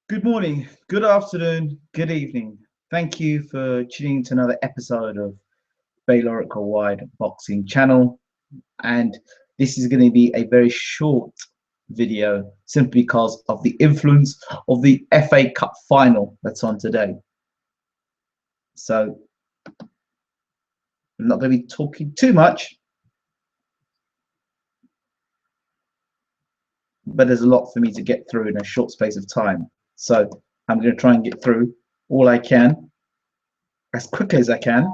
Good morning, good afternoon, good evening. Thank you for tuning to another episode of Baylor Wide Boxing Channel. And this is going to be a very short video simply because of the influence of the FA Cup final that's on today. So I'm not going to be talking too much, but there's a lot for me to get through in a short space of time. So I'm going to try and get through all I can as quickly as I can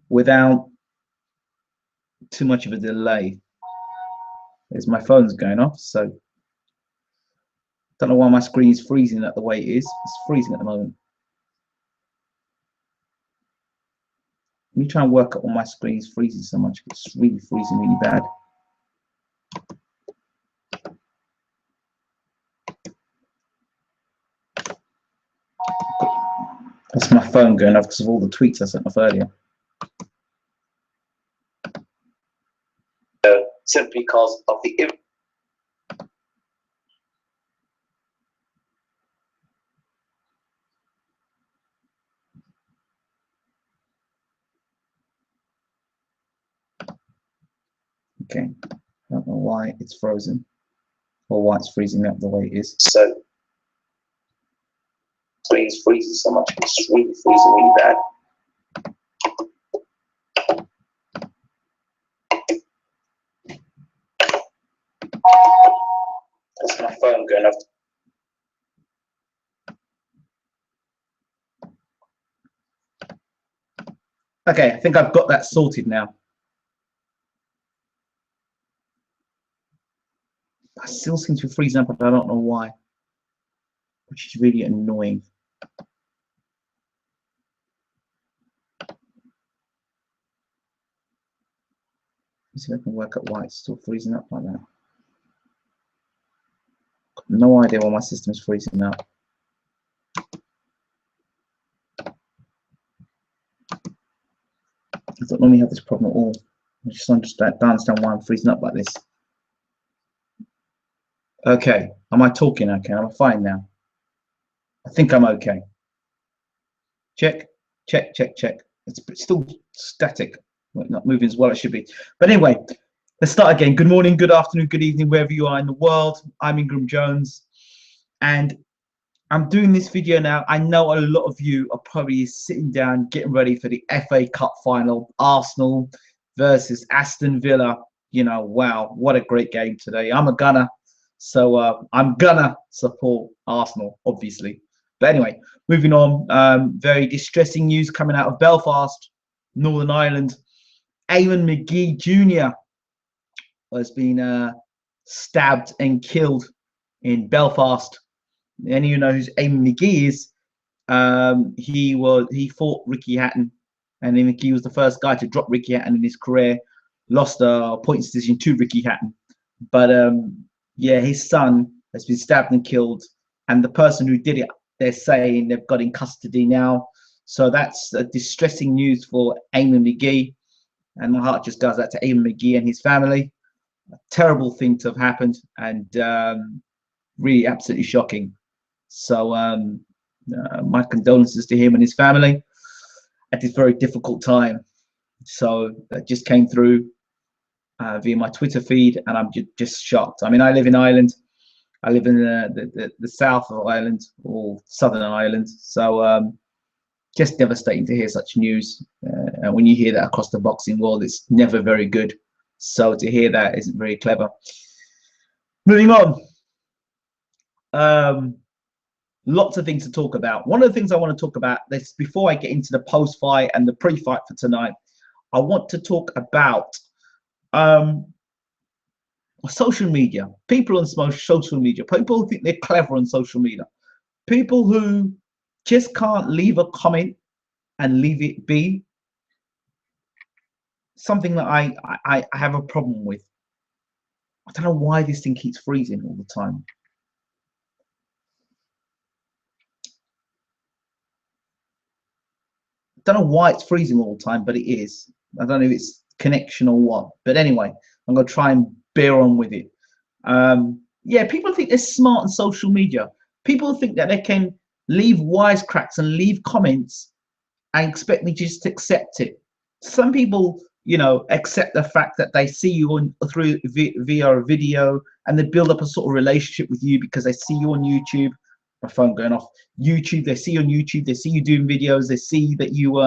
without too much of a delay. As my phone's going off, so don't know why my screen is freezing at the way it is. It's freezing at the moment. Let me try and work out why my screen is freezing so much. It's really freezing really bad. That's my phone going off because of all the tweets I sent off earlier. Simply because of the okay. I don't know why it's frozen or why it's freezing up the way it is. So screen is freezing so much. It's really freezing really bad. That's my phone going off. Okay, I think I've got that sorted now. I still seem to be freezing up, but I don't know why, which is really annoying. Let's see if I can work out why it's still freezing up like that. Got no idea why my system's freezing up. I don't normally have this problem at all. I just don't understand why I'm freezing up like this. Okay, am I talking okay? Am I fine now? I think I'm okay. Check, check, check, check. It's still static, not moving as well as it should be. But anyway, let's start again. Good morning, good afternoon, good evening, wherever you are in the world. I'm Ingram Jones, and I'm doing this video now. I know a lot of you are probably sitting down, getting ready for the FA Cup final, Arsenal versus Aston Villa. You know, wow, what a great game today. I'm a Gunner, so I'm gonna support Arsenal, obviously. But anyway, moving on. Very distressing news coming out of Belfast, Northern Ireland. Eamon McGee Jr. has been stabbed and killed in Belfast. And you know who Eamon McGee is. He fought Ricky Hatton, and then McGee was the first guy to drop Ricky Hatton in his career. Lost a points decision to Ricky Hatton, but yeah, his son has been stabbed and killed, and the person who did it, they're saying they've got in custody now. So that's distressing news for Eamon McGee, and my heart just goes out to Eamon McGee and his family. A terrible thing to have happened, and really absolutely shocking. So my condolences to him and his family at this very difficult time. So that just came through via my Twitter feed, and I'm just shocked. I mean, I live in Ireland. I live in the south of Ireland, or southern Ireland. So just devastating to hear such news. And when you hear that across the boxing world, it's never very good. So to hear that isn't very clever. Moving on. Lots of things to talk about. One of the things I want to talk about this before I get into the post-fight and the pre-fight for tonight, I want to talk about social media. People on social media, people who think they're clever on social media, people who just can't leave a comment and leave it be. Something that I have a problem with. I don't know why this thing keeps freezing all the time. I don't know why it's freezing all the time, but it is. I don't know if it's connection or what. But anyway, I'm going to try and bear on with it. Yeah, people think they're smart on social media. People think that they can leave wisecracks and leave comments and expect me just to accept it. Some people, you know, accept the fact that they see you on through via a video, and they build up a sort of relationship with you because they see you on YouTube. My phone going off. YouTube. They see you on YouTube. They see you doing videos. They see that you,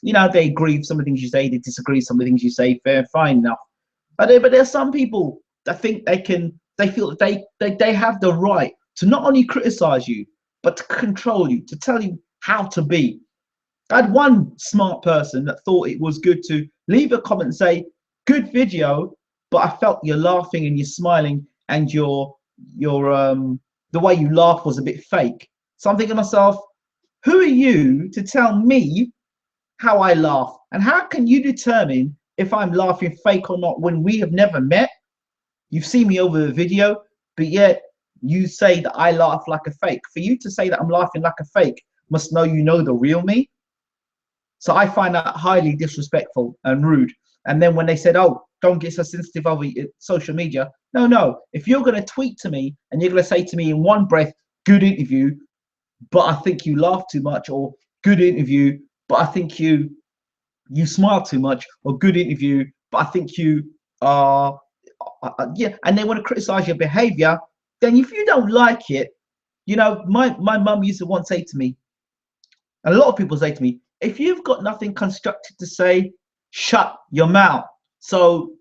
you know, they agree with some of the things you say. They disagree with some of the things you say. Fair, fine enough. But there are some people that think they can. They feel that they have the right to not only criticize you, but to control you, to tell you how to be. I had one smart person that thought it was good to leave a comment and say, "Good video," but I felt you're laughing and you're smiling, and the way you laugh was a bit fake. So I'm thinking to myself, who are you to tell me how I laugh? And how can you determine if I'm laughing fake or not when we have never met? You've seen me over the video, but yet you say that I laugh like a fake. For you to say that I'm laughing like a fake must know you know the real me. So I find that highly disrespectful and rude. And then when they said, "Oh, don't get so sensitive over social media," no. If you're going to tweet to me and you're going to say to me in one breath, "Good interview, but I think you laugh too much," or "Good interview, but I think you smile too much," or "Good interview, but I think you are," yeah, and they want to criticize your behavior, then if you don't like it, you know, my mum used to once say to me, and a lot of people say to me, "If you've got nothing constructive to say, shut your mouth." So,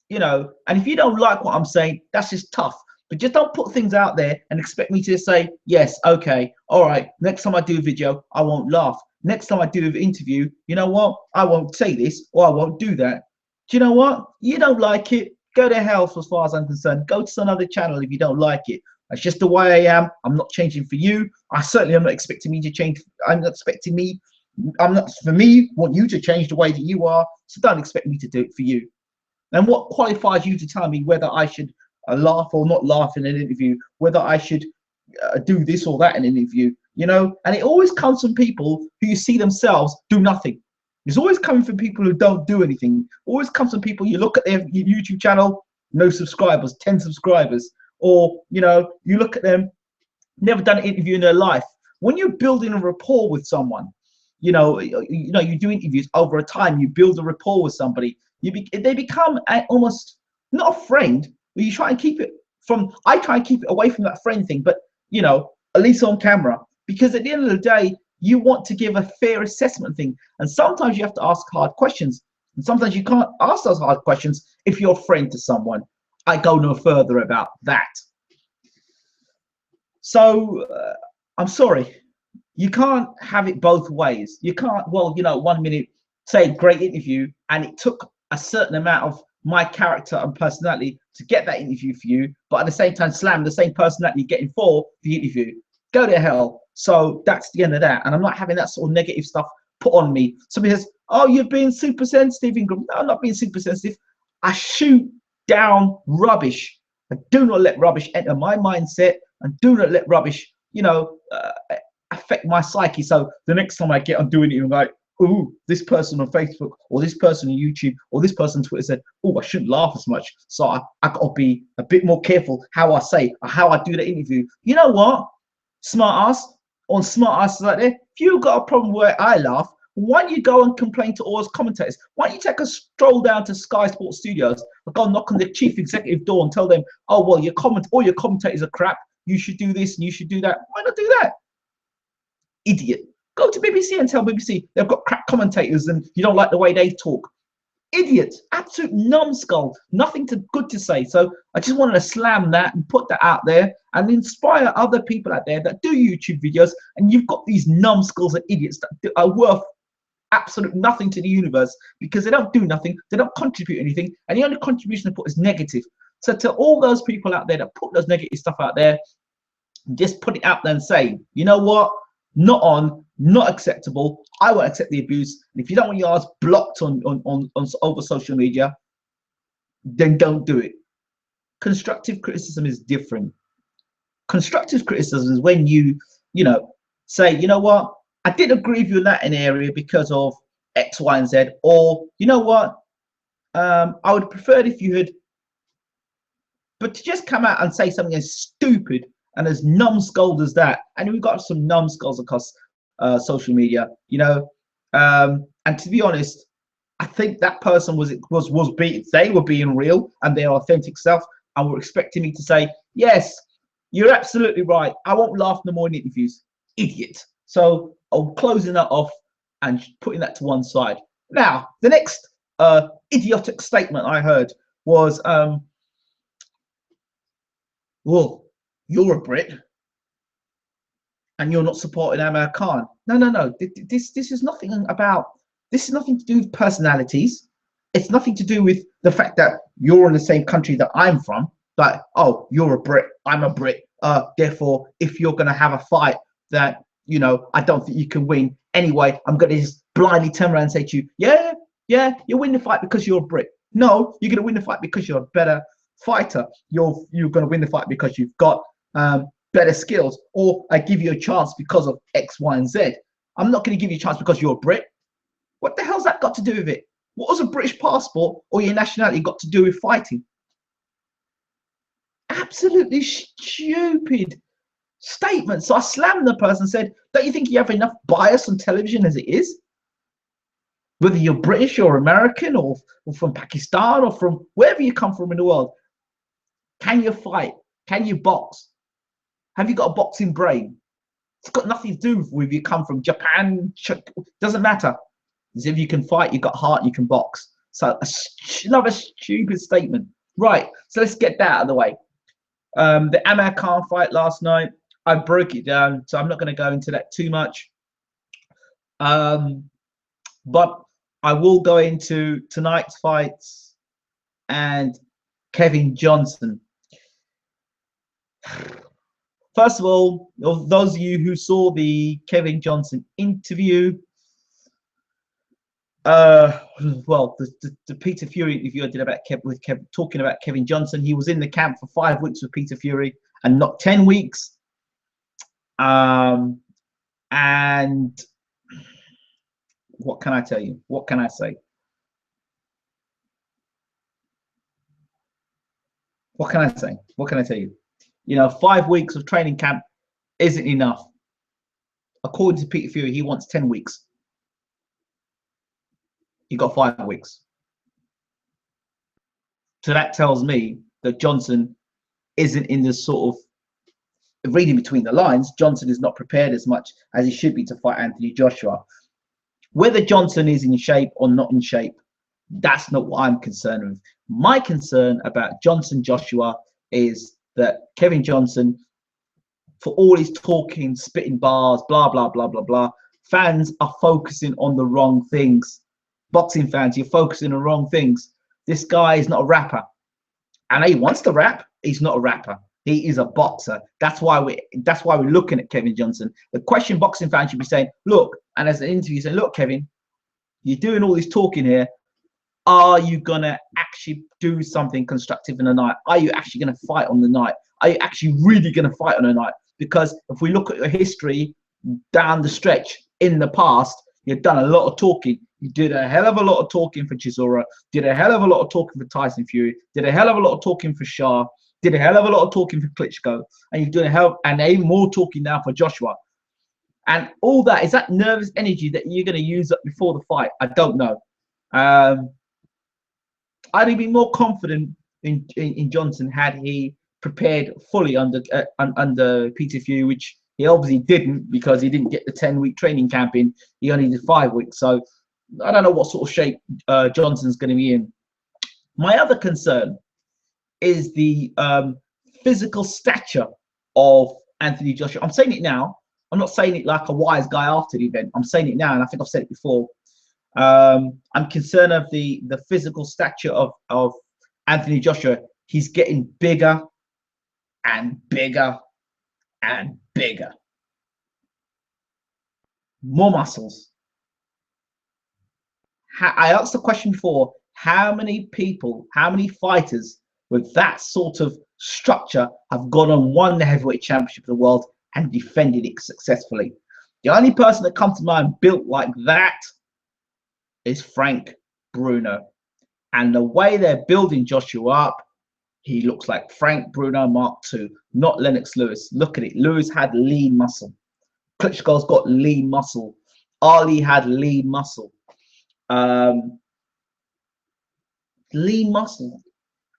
you know, and if you don't like what I'm saying, that's just tough. But just don't put things out there and expect me to say, "Yes, okay, all right, next time I do a video, I won't laugh. Next time I do an interview, you know what? I won't say this or I won't do that." Do you know what? You don't like it, go to hell as far as I'm concerned. Go to some other channel if you don't like it. That's just the way I am. I'm not changing for you. I certainly am not expecting me to change. I'm not expecting me. I'm not, for me, want you to change the way that you are. So don't expect me to do it for you. And what qualifies you to tell me whether I should laugh or not laugh in an interview, whether I should do this or that in an interview, you know? And it always comes from people who you see themselves do nothing. It's always coming from people who don't do anything. Always comes from people, you look at their YouTube channel, no subscribers, 10 subscribers. Or, you know, you look at them, never done an interview in their life. When you're building a rapport with someone, you do interviews over a time, you build a rapport with somebody, they become almost not a friend, but you try and keep it from, I try and keep it away from that friend thing, but, you know, at least on camera, because at the end of the day, you want to give a fair assessment thing. And sometimes you have to ask hard questions. And sometimes you can't ask those hard questions if you're a friend to someone. I go no further about that. So I'm sorry, you can't have it both ways. You can't, well, you know, 1 minute say great interview, and it took a certain amount of my character and personality to get that interview for you, but at the same time slam the same personality getting for the interview. Go to hell. So that's the end of that. And I'm not having that sort of negative stuff put on me. Somebody says, "Oh, you're being super sensitive." No, I'm not being super sensitive. I shoot down rubbish. I do not let rubbish enter my mindset, and do not let rubbish, you know, affect my psyche. So the next time I get on doing it, I'm like, "Ooh, this person on Facebook or this person on YouTube or this person on Twitter said, oh, I shouldn't laugh as much. So I got to be a bit more careful how I say or how I do the interview." You know what? Smart ass, on smart asses like that. If you've got a problem where I laugh, why don't you go and complain to all those commentators? Why don't you take a stroll down to Sky Sports Studios and go knock on the chief executive door and tell them, "Oh, well, all your commentators are crap. You should do this and you should do that." Why not do that? Idiot. Go to BBC and tell BBC they've got crap commentators and you don't like the way they talk. Idiot. Absolute numbskull. Nothing good to say. So I just wanted to slam that and put that out there and inspire other people out there that do YouTube videos. And you've got these numbskulls and idiots that are worth absolute nothing to the universe because they don't do nothing. They don't contribute anything. And the only contribution they put is negative. So to all those people out there that put those negative stuff out there, just put it out there and say, you know what? Not on, not acceptable. I won't accept the abuse. And if you don't want yours blocked on over social media, then don't do it. Constructive criticism is different. Constructive criticism is when you say, "You know what? I did agree with you in that area because of X, Y, and Z," or, "You know what? I would prefer it if you had," but to just come out and say something as stupid and as numbskull as that, and we've got some numbskulls across social media, you know. And to be honest, I think that person was being, they were being real and their authentic self, and were expecting me to say, yes, you're absolutely right. I won't laugh no more in interviews. Idiot. So I'm closing that off and putting that to one side. Now, the next idiotic statement I heard was, well, you're a Brit and you're not supporting Amir Khan. No, no, no. This is nothing about, this is nothing to do with personalities. It's nothing to do with the fact that you're in the same country that I'm from. But, oh, you're a Brit, I'm a Brit. Therefore, if you're going to have a fight that, you know, I don't think you can win anyway, I'm going to just blindly turn around and say to you, yeah, you win the fight because you're a Brit. No, you're going to win the fight because you're a better fighter. You're going to win the fight because you've got better skills, or I give you a chance because of X, Y, and Z. I'm not going to give you a chance because you're a Brit. What the hell's that got to do with it? What has a British passport or your nationality got to do with fighting? Absolutely stupid statement. So I slammed the person and said, don't you think you have enough bias on television as it is? Whether you're British or American or from Pakistan or from wherever you come from in the world, can you fight? Can you box? Have you got a boxing brain? It's got nothing to do with if you come from Japan. Doesn't matter. As if you can fight, you've got heart, you can box. So another stupid statement. Right, so let's get that out of the way. The Amir Khan fight last night, I broke it down, so I'm not going to go into that too much. But I will go into tonight's fights and Kevin Johnson. First of all, those of you who saw the Kevin Johnson interview, well, the Peter Fury interview I did about talking about Kevin Johnson, he was in the camp for 5 weeks with Peter Fury and not 10 weeks. And what can I tell you? What can I say? What can I say? What can I tell you? You know, 5 weeks of training camp isn't enough. According to Peter Fury, he wants 10 weeks. He got 5 weeks. So that tells me that Johnson isn't in this sort of, reading between the lines, Johnson is not prepared as much as he should be to fight Anthony Joshua. Whether Johnson is in shape or not in shape, that's not what I'm concerned with. My concern about Johnson Joshua is that Kevin Johnson, for all his talking, spitting bars, blah, blah, blah, blah, blah, fans are focusing on the wrong things. Boxing fans, you're focusing on the wrong things. This guy is not a rapper. And he wants to rap, he's not a rapper. He is a boxer. That's why we're looking at Kevin Johnson. The question boxing fans should be saying, look, and as an interview saying, look, Kevin, you're doing all this talking here. Are you gonna actually do something constructive in the night? Are you actually gonna fight on the night? Are you actually really gonna fight on the night? Because if we look at your history down the stretch in the past, you've done a lot of talking. You did a hell of a lot of talking for Chisora, did a hell of a lot of talking for Tyson Fury, did a hell of a lot of talking for Shah, did a hell of a lot of talking for Klitschko, and you're doing a hell and even more talking now for Joshua. And all that, is that nervous energy that you're going to use up before the fight? I don't know. I'd be more confident in Johnson had he prepared fully under Peter Fury, which he obviously didn't, because he didn't get the 10-week training camp in. He only did 5 weeks. So I don't know what sort of shape Johnson's going to be in. My other concern is the physical stature of Anthony Joshua. I'm saying it now. I'm not saying it like a wise guy after the event. I'm saying it now, and I think I've said it before. I'm concerned of the physical stature of Anthony Joshua. He's getting bigger and bigger and bigger. More muscles. I asked the question before, how many people, how many fighters with that sort of structure have gone and won the heavyweight championship of the world and defended it successfully? The only person that comes to mind built like that is Frank Bruno. And the way they're building Joshua up, He looks like Frank Bruno Mark II, not Lennox Lewis. Look at it. Lewis had lean muscle. Klitschko's got lean muscle. Ali had lean muscle. Lean muscle.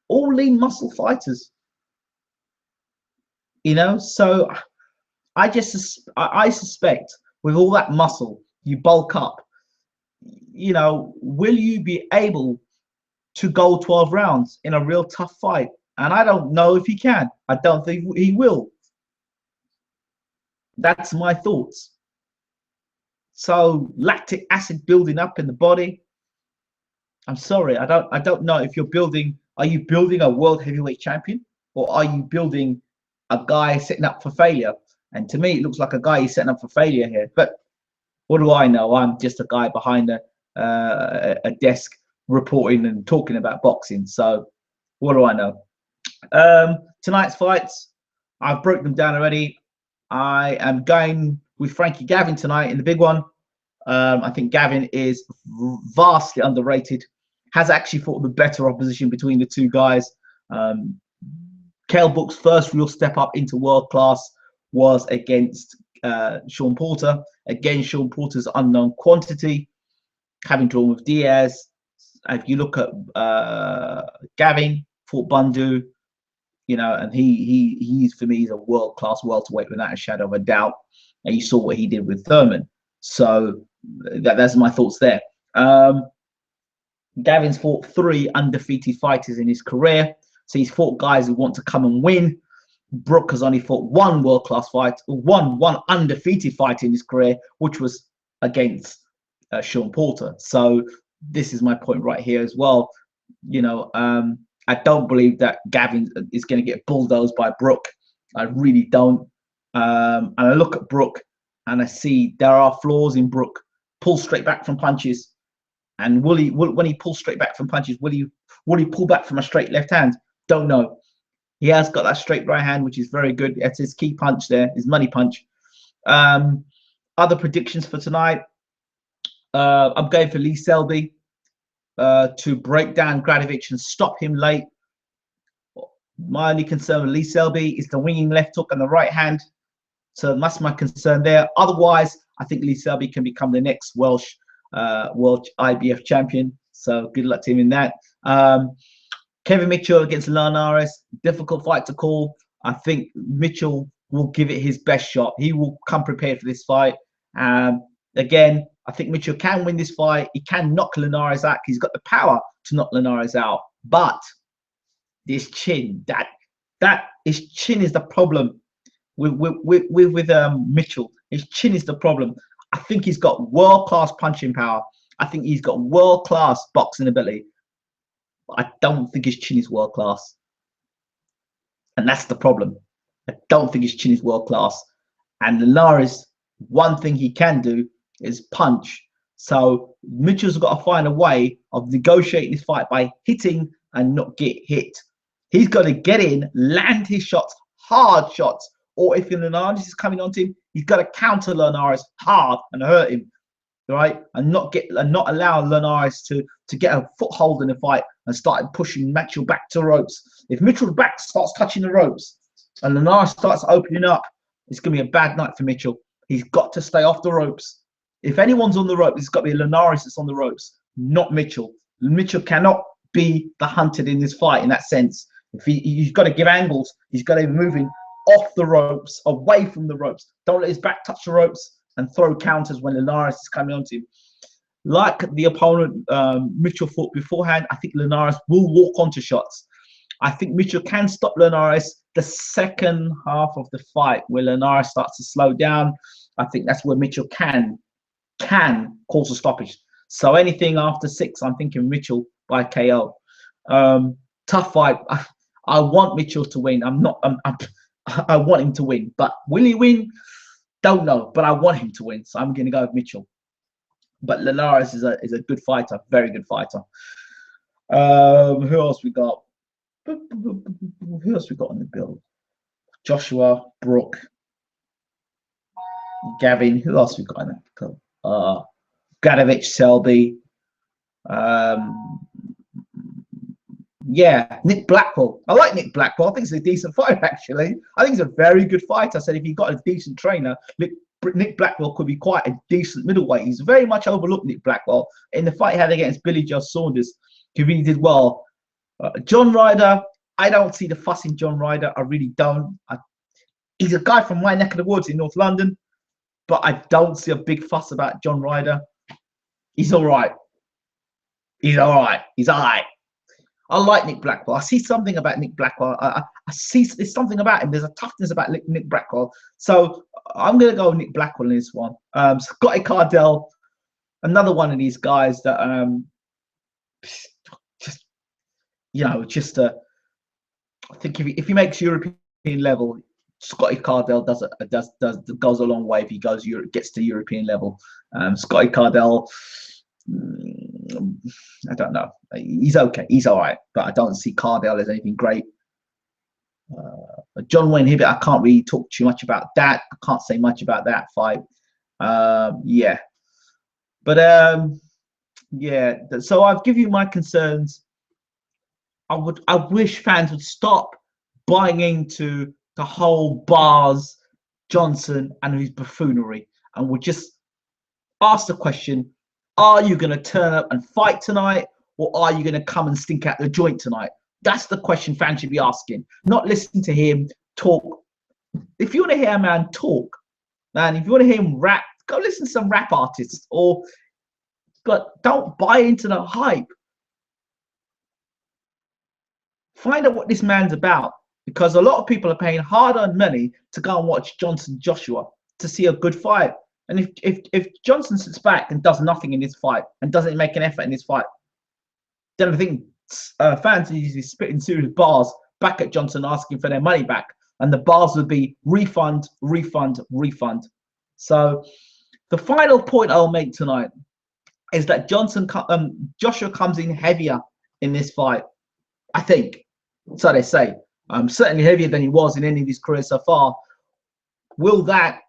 All lean muscle fighters. You know, so I suspect with all that muscle, you bulk up. You know, will you be able to go 12 rounds in a real tough fight? And I don't know if he can. I don't think he will. That's my thoughts. So lactic acid building up in the body. I'm sorry, I don't know if you're building. Are you building a world heavyweight champion, or are you building a guy setting up for failure? And to me, it looks like a guy he's setting up for failure here. But what do I know? I'm just a guy behind a desk reporting and talking about boxing. So what do I know? Tonight's fights, I've broken them down already. I am going with Frankie Gavin tonight in the big one. I think Gavin is vastly underrated. Has actually fought the better opposition between the two guys. Kell Brook's first real step up into world class was against Sean Porter. Again, Sean Porter's unknown quantity, having drawn with Diaz. If you look at Gavin, fought Bundu, you know, and he's for me, he's a world class welterweight without a shadow of a doubt. And you saw what he did with Thurman. So that's my thoughts there. Gavin's fought 3 undefeated fighters in his career. So he's fought guys who want to come and win. Brook has only fought 1 world-class fight, one undefeated fight in his career, which was against Sean Porter. So this is my point right here as well. You know, I don't believe that Gavin is going to get bulldozed by Brook. I really don't. And I look at Brook and I see there are flaws in Brook. Pull straight back from punches. And when he pulls straight back from punches, will he pull back from a straight left hand? Don't know. He has got that straight right hand, which is very good. That's his key punch there, his money punch. Other predictions for tonight. I'm going for Lee Selby to break down Gradovich and stop him late. My only concern with Lee Selby is the winging left hook and the right hand. So that's my concern there. Otherwise, I think Lee Selby can become the next World IBF champion. So good luck to him in that. Kevin Mitchell against Linares, difficult fight to call. I think Mitchell will give it his best shot. He will come prepared for this fight. Again, I think Mitchell can win this fight. He can knock Linares out. He's got the power to knock Linares out. But this chin, his chin is the problem with Mitchell. His chin is the problem. I think he's got world-class punching power. I think he's got world-class boxing ability. I don't think his chin is world-class. And that's the problem. I don't think his chin is world-class. And Linares, one thing he can do is punch. So Mitchell's got to find a way of negotiating this fight by hitting and not get hit. He's got to get in, land his shots, hard shots. Or if Linares is coming onto him, he's got to counter Linares hard and hurt him, right? And not allow Linares to get a foothold in the fight and start pushing Mitchell back to ropes. If Mitchell's back starts touching the ropes and Linares starts opening up, it's going to be a bad night for Mitchell. He's got to stay off the ropes. If anyone's on the rope, it's got to be Linares that's on the ropes, not Mitchell. Mitchell cannot be the hunted in this fight in that sense. If he's got to give angles, he's got to be moving off the ropes, away from the ropes. Don't let his back touch the ropes and throw counters when Linares is coming onto him. Like the opponent Mitchell fought beforehand, I think Linares will walk onto shots. I think Mitchell can stop Linares the second half of the fight where Linares starts to slow down. I think that's where Mitchell can cause a stoppage. So anything after 6, I'm thinking Mitchell by KO. Tough fight. I want Mitchell to win. I want him to win, but will he win? Don't know, but I want him to win, so I'm going to go with Mitchell. But Linares is a good fighter, very good fighter. Who else we got? Who else we got on the bill? Joshua, Brook, Gavin. Who else we got on the bill? Gradovich, Selby. Yeah, Yeah, Nick Blackwell. I like Nick Blackwell. I think he's a decent fighter, actually. I think he's a very good fighter. I said if he got a decent trainer, Nick Blackwell could be quite a decent middleweight. He's very much overlooked, Nick Blackwell. In the fight he had against Billy Joe Saunders, he really did well. John Ryder, I don't see the fuss in John Ryder. I really don't. He's a guy from my neck of the woods in North London, but I don't see a big fuss about John Ryder. He's all right. He's all right. He's all right. I like Nick Blackwell. I see something about Nick Blackwell. I see there's something about him. There's a toughness about Nick Blackwell. So I'm going to go with Nick Blackwell in this one. Scotty Cardell, another one of these guys that just, you know, just I think if he makes European level, Scotty Cardell goes a long way if he gets to European level. Scotty Cardell, I don't know. He's okay. He's all right, but I don't see Cardell as anything great. John Wayne Hibbert, I can't really talk too much about that. I can't say much about that fight. Yeah, but yeah. So I've given you my concerns. I wish fans would stop buying into the whole Bars, Johnson, and his buffoonery, and would just ask the question: are you going to turn up and fight tonight, or are you going to come and stink out the joint tonight? That's the question fans should be asking, not listen to him talk. If you want to hear a man talk, man, if you want to hear him rap, go listen to some rap artists, but don't buy into the hype. Find out what this man's about, because a lot of people are paying hard-earned money to go and watch Johnson Joshua to see a good fight. And if Johnson sits back and does nothing in this fight and doesn't make an effort in this fight, then I think fans are usually spitting serious bars back at Johnson asking for their money back, and the bars would be refund, refund, refund. So the final point I'll make tonight is that Joshua comes in heavier in this fight. I think so. They say certainly heavier than he was in any of his career so far. Will that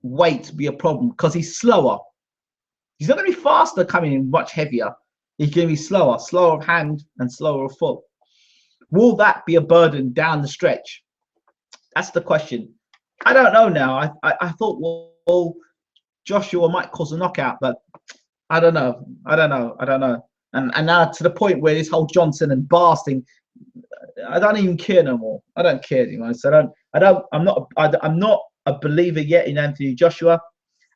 weight be a problem? Because he's slower. He's not going to be faster coming in, much heavier. He's going to be slower of hand and slower of foot. Will that be a burden down the stretch? That's the question. I don't know now. I thought, well, Joshua might cause a knockout, but I don't know. And now to the point where this whole Johnson and Bars thing, I don't even care no more. I don't care anymore. So I'm not a believer yet in Anthony Joshua,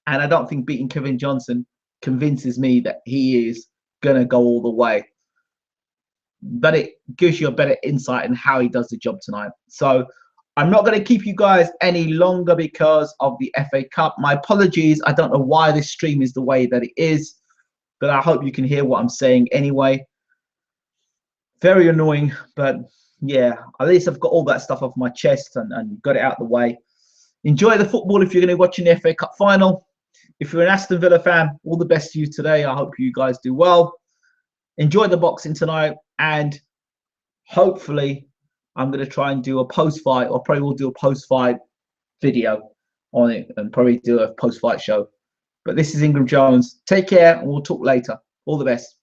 and I don't think beating Kevin Johnson convinces me that he is gonna go all the way. But it gives you a better insight in how he does the job tonight. So I'm not going to keep you guys any longer because of the FA Cup. My apologies. I don't know why this stream is the way that it is, but I hope you can hear what I'm saying anyway. Very annoying, but yeah, at least I've got all that stuff off my chest and got it out of the way. Enjoy the football if you're going to be watching the FA Cup final. If you're an Aston Villa fan, all the best to you today. I hope you guys do well. Enjoy the boxing tonight, and hopefully I'm going to try and do a post-fight, or probably will do a post-fight video on it and probably do a post-fight show. But this is Ingram Jones. Take care, and we'll talk later. All the best.